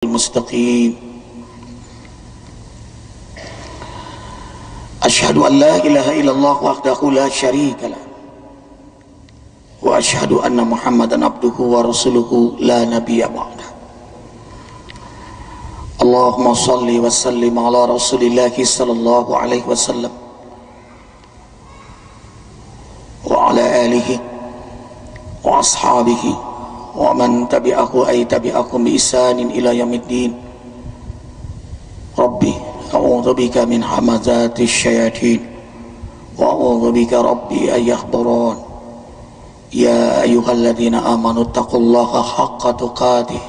المستقيم أشهد أن لا إله إلا الله وحده لا شريك له وأشهد أن محمدا عبده ورسوله لا نبي بعده اللهم صل وسلم على رسول الله صلى الله عليه وسلم وعلى آله وأصحابه ومن تبعه أي تبعكم بإحسان إلى يوم الدين ربي أعوذ بك من همزات الشياطين وأعوذ بك ربي أن يحضرون يا أيها الذين آمنوا اتقوا الله حق تقاته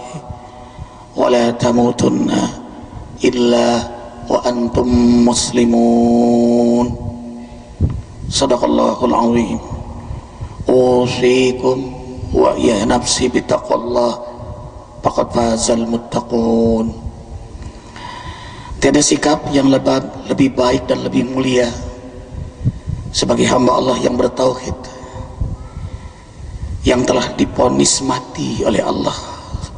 ولا تموتن إلا وأنتم مسلمون صدق الله العظيم أوصيكم wa ya nafsi bittaqwallah faqad fazal muttaqun. Tiada sikap yang lebih baik dan lebih mulia sebagai hamba Allah yang bertauhid, yang telah divonis mati oleh Allah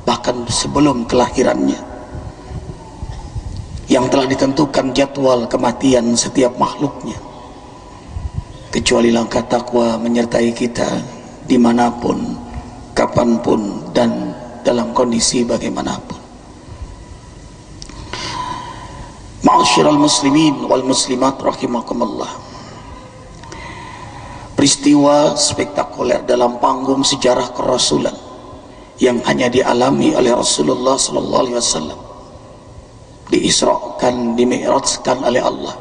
bahkan sebelum kelahirannya, yang telah ditentukan jadwal kematian setiap makhluknya, kecuali langkah takwa menyertai kita dimanapun, kapanpun, dan dalam kondisi bagaimanapun. Ma'asyiral muslimin wal muslimat rahimakumullah. Peristiwa spektakuler dalam panggung sejarah kerasulan yang hanya dialami oleh Rasulullah sallallahu alaihi wasallam, diisrakan, dimi'rajkan oleh Allah,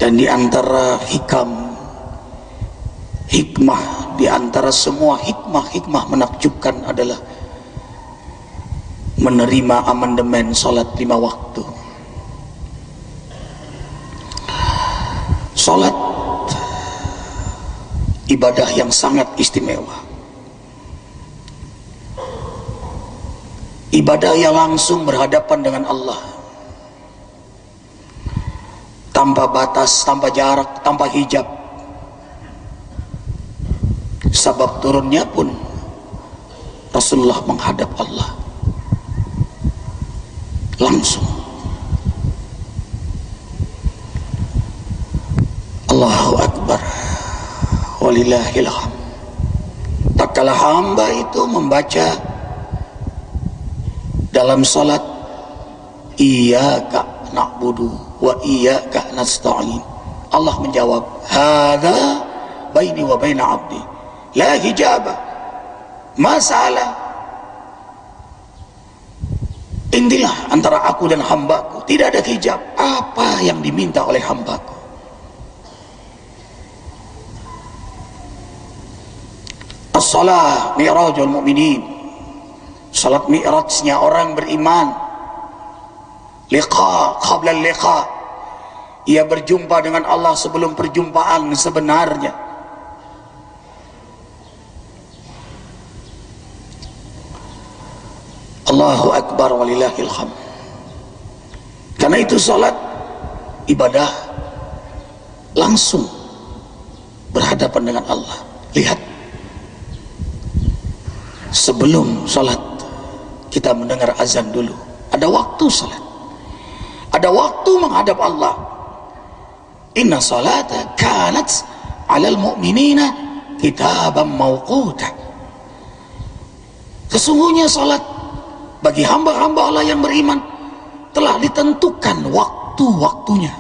dan di antara hikmah, di antara semua hikmah menakjubkan adalah menerima amandemen salat 5 waktu. Salat ibadah yang sangat istimewa, ibadah yang langsung berhadapan dengan Allah, tanpa batas, tanpa jarak, tanpa hijab. Sebab turunnya pun Rasulullah menghadap Allah langsung. Allahu Akbar walillahil hamd. Tak kalah hamba itu membaca dalam salat iyyaka na'budu wa iyyaka nasta'in, Allah menjawab hadza baini wa baina 'abdi la hijabah masalah. Inilah antara aku dan hambaku, tidak ada hijab. Apa yang diminta oleh hambaku? As-salah mi'rajul mu'minin, salat mi'rajnya orang beriman. Liqa qabla liqa, ia berjumpa dengan Allah sebelum perjumpaan sebenarnya. Allahu Akbar walillahil hamd. Karena itu salat ibadah langsung berhadapan dengan Allah. Lihat, sebelum salat kita mendengar azan dulu, ada waktu salat, ada waktu menghadap Allah. Inna salata kanat 'alal mu'minina kitaban mawquta. Sesungguhnya salat bagi hamba-hamba Allah yang beriman telah ditentukan waktu-waktunya.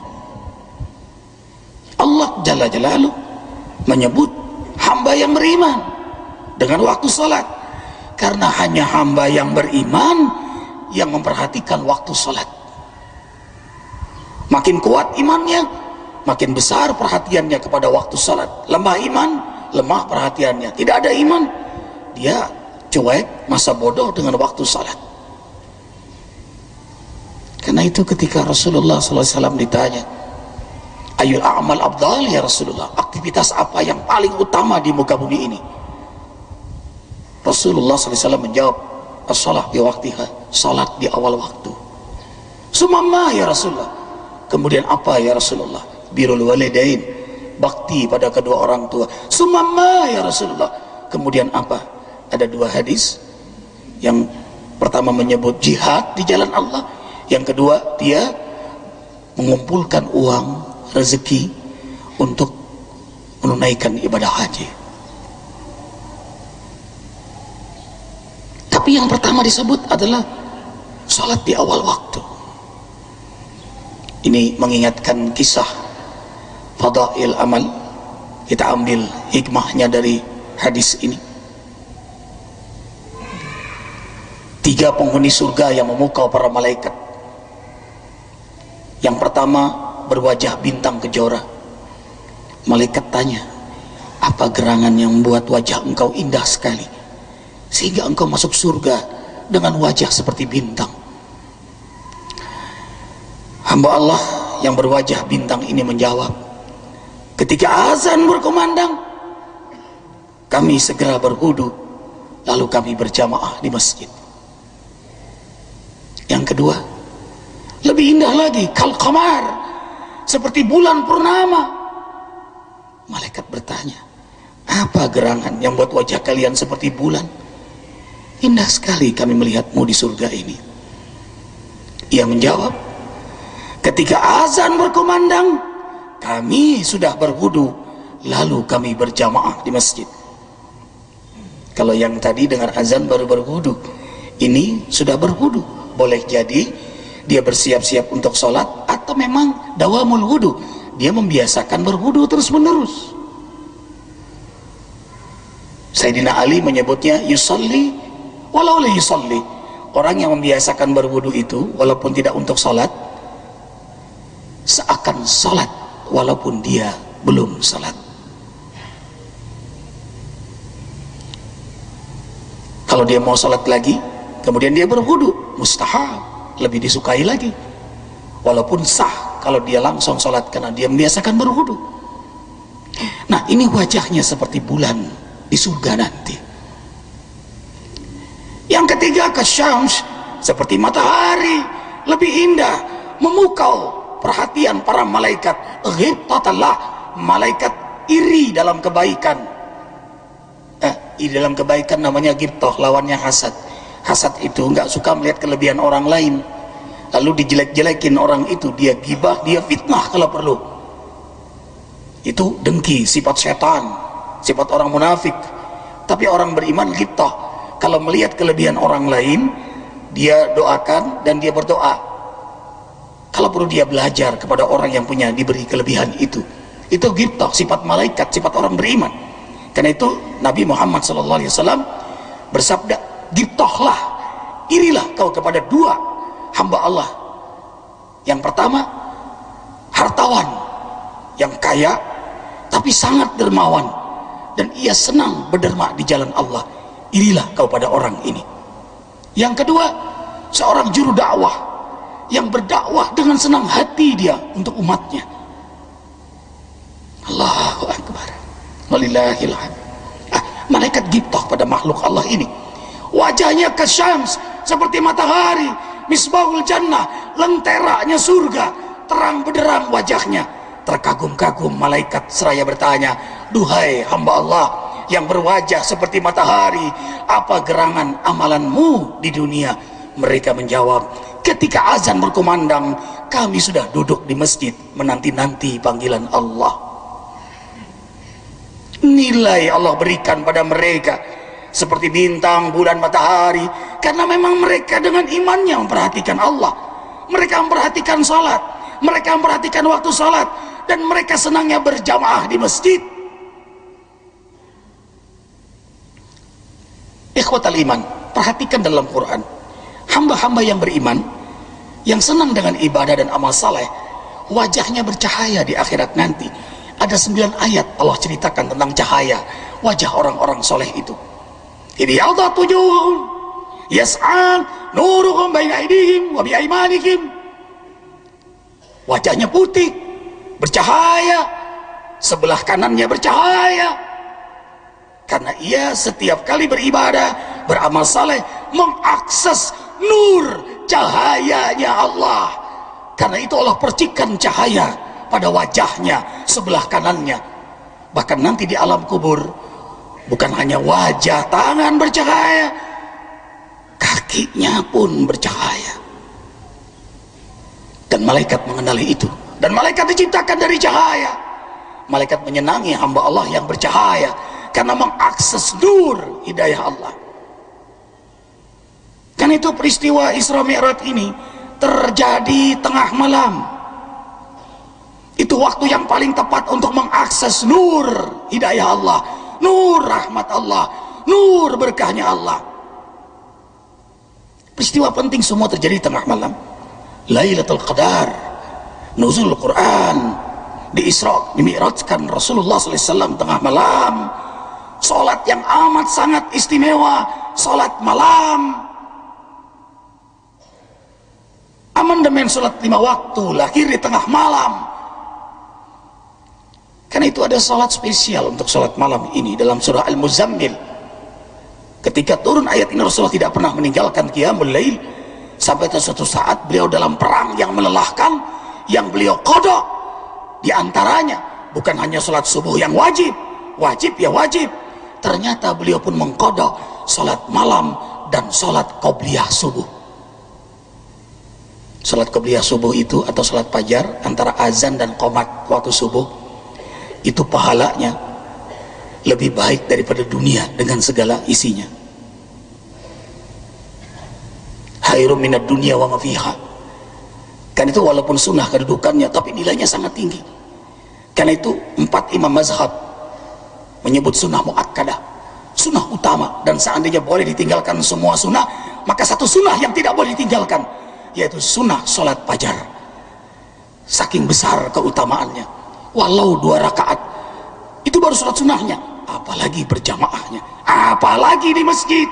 Allah Jalla Jalaluh menyebut hamba yang beriman dengan waktu salat, karena hanya hamba yang beriman yang memperhatikan waktu salat. Makin kuat imannya, makin besar perhatiannya kepada waktu salat. Lemah iman, lemah perhatiannya. Tidak ada iman, dia cuek, masa bodoh dengan waktu salat. Karena itu ketika Rasulullah SAW ditanya, ayul a'mal afdal ya Rasulullah, aktivitas apa yang paling utama di muka bumi ini? Rasulullah SAW menjawab, as-salah di waktiha, salat di awal waktu. Summa ya Rasulullah, kemudian apa ya Rasulullah? Birrul walidain, bakti pada kedua orang tua. Summa ya Rasulullah, kemudian apa? Ada 2 hadis yang Pertama menyebut jihad di jalan Allah, yang kedua dia mengumpulkan uang rezeki untuk menunaikan ibadah haji. Tapi yang pertama disebut adalah salat di awal waktu. Ini mengingatkan kisah fadail amal. Kita ambil hikmahnya dari hadis ini. 3 penghuni surga yang memukau para malaikat. Yang pertama berwajah bintang kejora. Malaikat tanya, apa gerangan yang membuat wajah engkau indah sekali sehingga engkau masuk surga dengan wajah seperti bintang? Hamba Allah yang berwajah bintang ini menjawab, ketika azan berkumandang, kami segera berwudu, lalu kami berjamaah di masjid. Yang kedua, lebih indah lagi, kal qamar, seperti bulan purnama. Malaikat bertanya, apa gerangan yang buat wajah kalian seperti bulan? Indah sekali kami melihatmu di surga ini. Ia menjawab, ketika azan berkumandang, kami sudah berwudu, lalu kami berjamaah di masjid. Kalau yang tadi dengar azan baru berwudu, ini sudah berwudu. Boleh jadi dia bersiap-siap untuk sholat, atau memang dawamul wudu, dia membiasakan berwudu terus menerus. Sayyidina Ali menyebutnya yusalli walau la yusalli. Orang yang membiasakan berwudu itu walaupun tidak untuk sholat, seakan sholat walaupun dia belum sholat. Kalau dia mau sholat lagi, kemudian dia berwudu, mustahab, lebih disukai lagi. Walaupun sah kalau dia langsung sholat karena dia membiasakan berwudu. Nah, ini wajahnya seperti bulan di surga nanti. Yang ketiga, kasyams, seperti matahari, lebih indah, memukau perhatian para malaikat. Ghibtatallah, malaikat iri dalam kebaikan. Iri dalam kebaikan namanya ghibtah, lawannya hasad. Hasad itu nggak suka melihat kelebihan orang lain, lalu dijelek-jelekin orang itu, dia gibah, dia fitnah kalau perlu. Itu dengki, sifat setan, sifat orang munafik. Tapi orang beriman ghibtah, kalau melihat kelebihan orang lain, dia doakan dan dia berdoa. Kalau perlu dia belajar kepada orang yang punya diberi kelebihan itu. Itu ghibtah, sifat malaikat, sifat orang beriman. Karena itu Nabi Muhammad SAW bersabda, ghibtahlah, irilah kau kepada 2 hamba Allah. Yang pertama, hartawan yang kaya tapi sangat dermawan dan ia senang berderma di jalan Allah. Irilah kau pada orang ini. Yang kedua, seorang juru dakwah yang berdakwah dengan senang hati dia untuk umatnya. Allahu Akbar, walillahil hamd. Malaikat ghibtah pada makhluk Allah ini. Wajahnya kasyams, seperti matahari, misbahul jannah, lenteranya surga, terang benderang wajahnya. Terkagum-kagum malaikat seraya bertanya, duhai hamba Allah yang berwajah seperti matahari, apa gerangan amalanmu di dunia? Mereka menjawab, ketika azan berkumandang, kami sudah duduk di masjid menanti-nanti panggilan Allah. Nilai Allah berikan pada mereka seperti bintang, bulan, matahari, karena memang mereka dengan imannya memperhatikan Allah. Mereka memperhatikan salat, mereka memperhatikan waktu salat, dan mereka senangnya berjamaah di masjid. Ikhwatal iman, perhatikan dalam Quran, hamba-hamba yang beriman, yang senang dengan ibadah dan amal saleh, wajahnya bercahaya di akhirat nanti. Ada 9 ayat Allah ceritakan tentang cahaya wajah orang-orang soleh itu. Ini Allah tujuh yas'an nuruhum baina aydihim wa bi aymanikum. Wajahnya putih, bercahaya, sebelah kanannya bercahaya, karena ia setiap kali beribadah, beramal saleh, mengakses nur cahayanya Allah. Karena itu Allah percikan cahaya pada wajahnya, sebelah kanannya. Bahkan nanti di alam kubur, bukan hanya wajah, tangan bercahaya, kakinya pun bercahaya. Dan malaikat mengenali itu. Dan malaikat diciptakan dari cahaya. Malaikat menyenangi hamba Allah yang bercahaya karena mengakses nur hidayah Allah. Kan itu peristiwa Isra Mi'raj ini terjadi tengah malam. Itu waktu yang paling tepat untuk mengakses nur hidayah Allah, nur rahmat Allah, nur berkahnya Allah. Peristiwa penting semua terjadi tengah malam. Lailatul Qadar, nuzul Quran, di Isra, dimi'rajkan Rasulullah SAW tengah malam. Salat yang amat sangat istimewa, salat malam. Amandemen salat 5 waktu lahir di tengah malam. Karena itu ada salat spesial untuk salat malam ini dalam surah Al-Muzammil. Ketika turun ayat ini Rasulullah tidak pernah meninggalkan qiyamul lail sampai suatu saat beliau dalam perang yang melelahkan, yang beliau qada. Di antaranya bukan hanya salat subuh yang wajib, ternyata beliau pun mengqada salat malam dan salat qobliyah subuh. Salat qobliyah subuh itu atau salat fajar antara azan dan qomat waktu subuh, itu pahalanya lebih baik daripada dunia dengan segala isinya. Khairum minad dunya wa ma fiha. Kan itu walaupun sunnah kedudukannya, tapi nilainya sangat tinggi. Karena itu 4 imam mazhab menyebut sunnah muakkadah, sunnah utama, dan seandainya boleh ditinggalkan semua sunnah, maka satu sunnah yang tidak boleh ditinggalkan, yaitu sunnah sholat fajar. Saking besar keutamaannya. Walau 2 rakaat itu baru sholat sunnahnya, apalagi berjamaahnya, apalagi di masjid.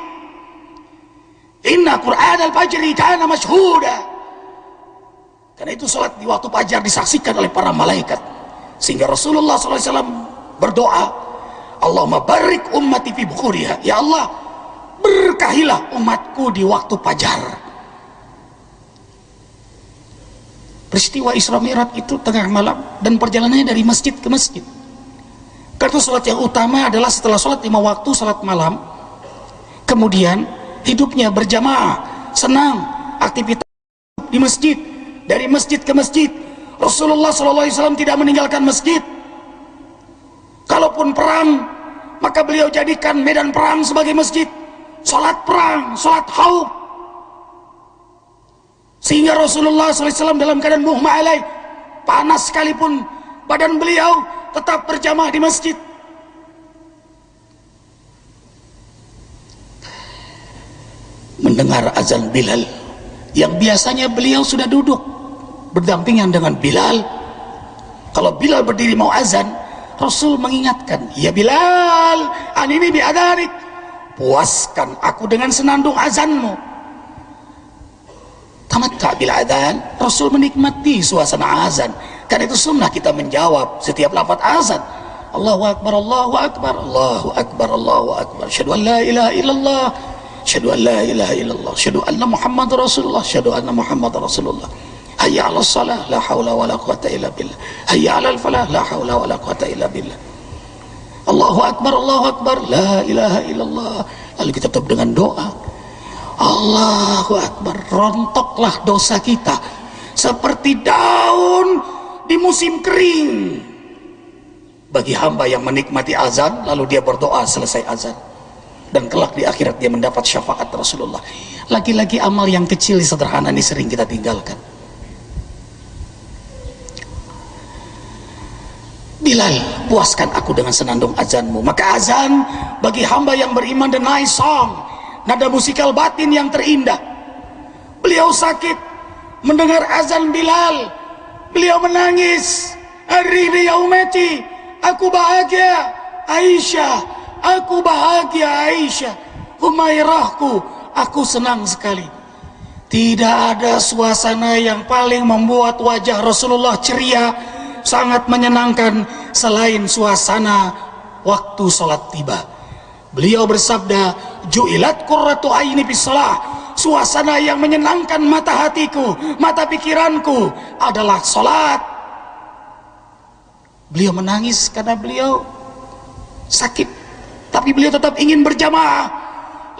Inna Qur'an al-fajri kana mashhuda. Karena itu sholat di waktu fajar disaksikan oleh para malaikat, sehingga Rasulullah SAW berdoa, Allahumma barik ummati fi bukhuriha, ya Allah berkahilah umatku di waktu fajar. Peristiwa Isra Mi'raj itu tengah malam dan perjalanannya dari masjid ke masjid. Karena sholat yang utama adalah setelah sholat 5 waktu sholat malam, kemudian hidupnya berjamaah, senang, aktivitas di masjid, dari masjid ke masjid. Rasulullah SAW tidak meninggalkan masjid. Kalaupun perang, maka beliau jadikan medan perang sebagai masjid. Sholat perang, sholat haub. Sehingga Rasulullah SAW dalam keadaan mughma alaih, panas sekalipun badan beliau tetap berjamaah di masjid. Mendengar azan Bilal, yang biasanya beliau sudah duduk berdampingan dengan Bilal. Kalau Bilal berdiri mau azan, Rasul mengingatkan, ya Bilal, anini bi adanik, puaskan aku dengan senandung azanmu. Tamatta bil adzan, Rasul menikmati suasana azan. Karena itu sunnah kita menjawab setiap lafaz azan, Allahu akbar, Allahu akbar, Allahu akbar, Allahu akbar, asyhadu an la ilaha illallah, asyhadu an la ilaha illallah, asyhadu anna Muhammadar Rasulullah, asyhadu anna Muhammadar Rasulullah. Hayya 'alas shalah, la haula wala quwata illa billah. Hayya 'alal falah, la haula wala quwata illa billah. Allahu akbar, Allahu akbar, la ilaha illallah. Lalu kita tutup dengan doa. Allahu akbar, rontoklah dosa kita seperti daun di musim kering. Bagi hamba yang menikmati azan lalu dia berdoa selesai azan, dan kelak di akhirat dia mendapat syafaat Rasulullah. Lagi-lagi amal yang kecil sederhana ini sering kita tinggalkan. Bilal, puaskan aku dengan senandung azanmu. Maka azan bagi hamba yang beriman dan nice song, nada musikal batin yang terindah. Beliau sakit mendengar azan Bilal, beliau menangis. Hari yaumati, aku bahagia Aisyah, aku bahagia Aisyah, Humairahku, aku senang sekali. Tidak ada suasana yang paling membuat wajah Rasulullah ceria, sangat menyenangkan selain suasana waktu sholat tiba. Beliau bersabda, ju'ilat qurratu aini bis shalah, suasana yang menyenangkan mata hatiku, mata pikiranku adalah sholat. Beliau menangis karena beliau sakit, tapi beliau tetap ingin berjamaah.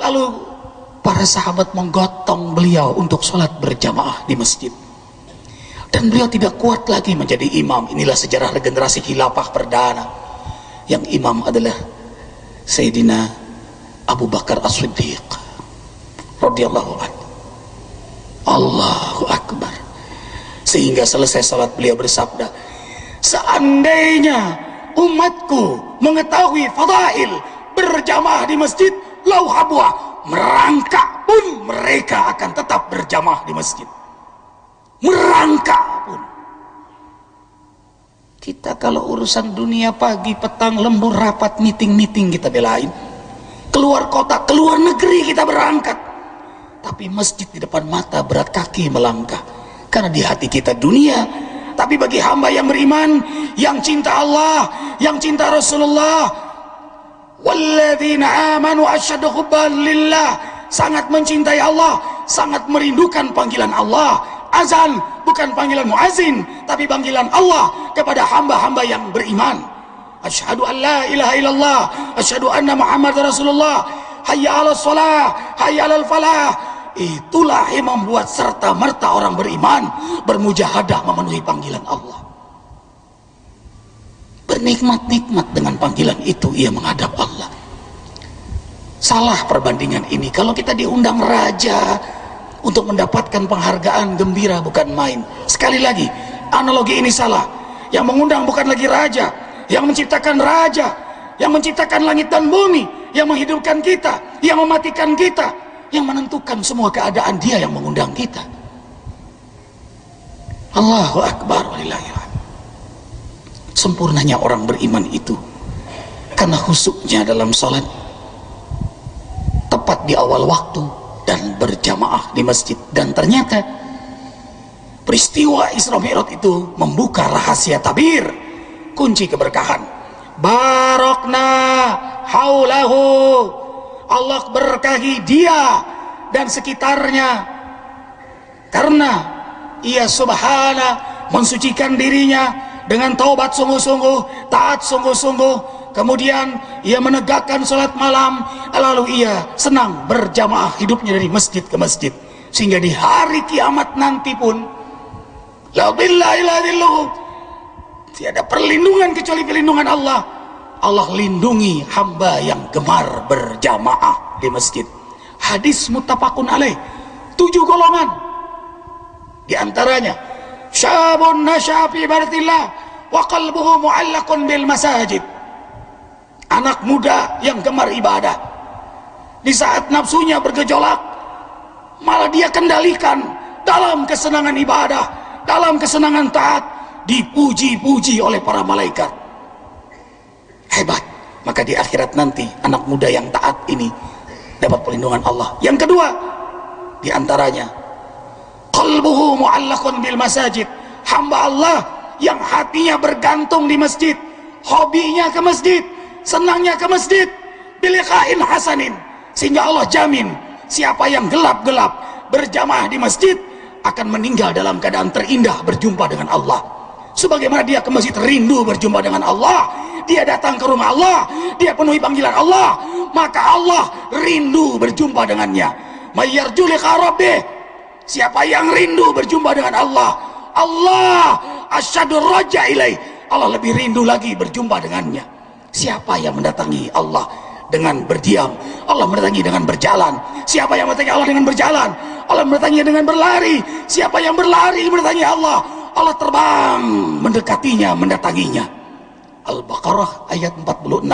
Lalu para sahabat menggotong beliau untuk sholat berjamaah di masjid. Dan beliau tidak kuat lagi menjadi imam. Inilah sejarah regenerasi khilafah perdana. Yang imam adalah Sayyidina Abu Bakar As-Siddiq radhiyallahu anhu. Allahu Akbar. Sehingga selesai salat beliau bersabda, seandainya umatku mengetahui fadail berjamaah di masjid, lau habwa, merangkak pun mereka akan tetap berjamaah di masjid. Merangkak pun. Kita kalau urusan dunia pagi, petang, lembur, rapat, meeting kita belain. Keluar kota, keluar negeri kita berangkat. Tapi masjid di depan mata, berat kaki melangkah. Karena di hati kita dunia. Tapi bagi hamba yang beriman, yang cinta Allah, yang cinta Rasulullah, walladzina amanu asyaddu hubban lillah, sangat mencintai Allah, sangat merindukan panggilan Allah. Azan bukan panggilan muazin, tapi panggilan Allah kepada hamba-hamba yang beriman. Asyhadu an la ilaha illallah, asyhadu anna Muhammad Rasulullah, hayya 'alas shalah, hayya 'alal falah. Itulah yang membuat serta merta orang beriman bermujahadah memenuhi panggilan Allah. Bernikmat-nikmat dengan panggilan itu ia menghadap Allah. Salah perbandingan ini. Kalau kita diundang raja untuk mendapatkan penghargaan gembira bukan main. Sekali lagi, analogi ini salah. Yang mengundang bukan lagi raja, yang menciptakan raja, yang menciptakan langit dan bumi, yang menghidupkan kita, yang mematikan kita, yang menentukan semua keadaan, dia yang mengundang kita. Allahu Akbar walillahilhamd. Sempurnanya orang beriman itu karena khusyuknya dalam salat, tepat di awal waktu dan berjamaah di masjid. Dan ternyata peristiwa Isra Mi'raj itu membuka rahasia tabir, kunci keberkahan. Barakna haulahu, Allah berkahi dia dan sekitarnya karena ia subhana mensucikan dirinya dengan taubat sungguh-sungguh, taat sungguh-sungguh. Kemudian ia menegakkan salat malam, lalu ia senang berjamaah hidupnya dari masjid ke masjid, sehingga di hari kiamat nanti pun la ilaha illallah, tiada perlindungan kecuali perlindungan Allah. Allah lindungi hamba yang gemar berjamaah di masjid. Hadis muttafaqun alaih. 7 golongan. Di antaranya syabun nasya fi ibadatillah wa qalbuhu mu'allaqun bil masajid. Anak muda yang gemar ibadah. Di saat nafsunya bergejolak, malah dia kendalikan dalam kesenangan ibadah, dalam kesenangan taat, dipuji-puji oleh para malaikat. Hebat. Maka di akhirat nanti anak muda yang taat ini dapat perlindungan Allah. Yang kedua, di antaranya qalbuhu mu'allaqun bil masajid, hamba Allah yang hatinya bergantung di masjid, hobinya ke masjid, senangnya ke masjid, biliqa'in hasanin, sehingga Allah jamin siapa yang gelap-gelap berjamaah di masjid akan meninggal dalam keadaan terindah berjumpa dengan Allah. Sebagaimana dia ke masjid rindu berjumpa dengan Allah, dia datang ke rumah Allah, dia penuhi panggilan Allah, maka Allah rindu berjumpa dengannya. Mayyarju liqa rabbih, siapa yang rindu berjumpa dengan Allah, Allah asyaddu raja ilaih, Allah lebih rindu lagi berjumpa dengannya. Siapa yang mendatangi Allah dengan berdiam, Allah mendatangi dengan berjalan. Siapa yang mendatangi Allah dengan berjalan, Allah mendatangi dengan berlari. Siapa yang berlari mendatangi Allah, Allah terbang mendekatinya, mendatanginya. Al-Baqarah ayat 46.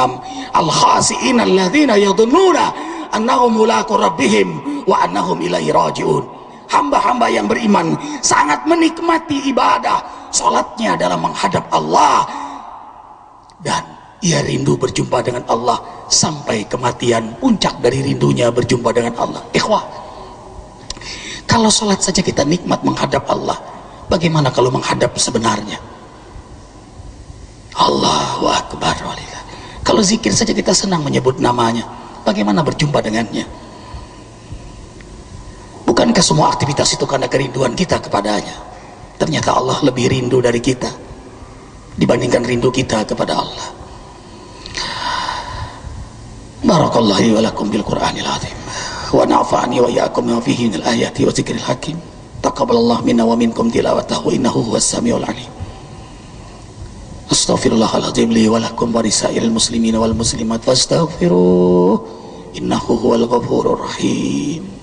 Al-khasi'in alladzina yadhunnuna annahum mulaqu rabbihim wa annahum ilaihi raji'un. Hamba-hamba yang beriman sangat menikmati ibadah salatnya dalam menghadap Allah, dan ia rindu berjumpa dengan Allah sampai kematian. Puncak dari rindunya berjumpa dengan Allah. Ikhwah, kalau salat saja kita nikmat menghadap Allah, bagaimana kalau menghadap sebenarnya? Allahu Akbar walillah. Kalau zikir saja kita senang menyebut namanya, bagaimana berjumpa dengannya? Bukankah semua aktivitas itu karena kerinduan kita kepadanya? Ternyata Allah lebih rindu dari kita dibandingkan rindu kita kepada Allah. Barakallahu wa lakum bil Qur'anil azim. wa na'fa'ani wa iyyakum bima fihi minal ayati wa dzikril hakim. Taqabbalallahu minna wa minkum tilawatahu innahu huwas samiul alim. Astaghfirullahaladzim li wa lakum wa lisairil muslimina wal muslimat fastaghfiruh innahu huwal ghafurur rahim.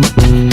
Thank you.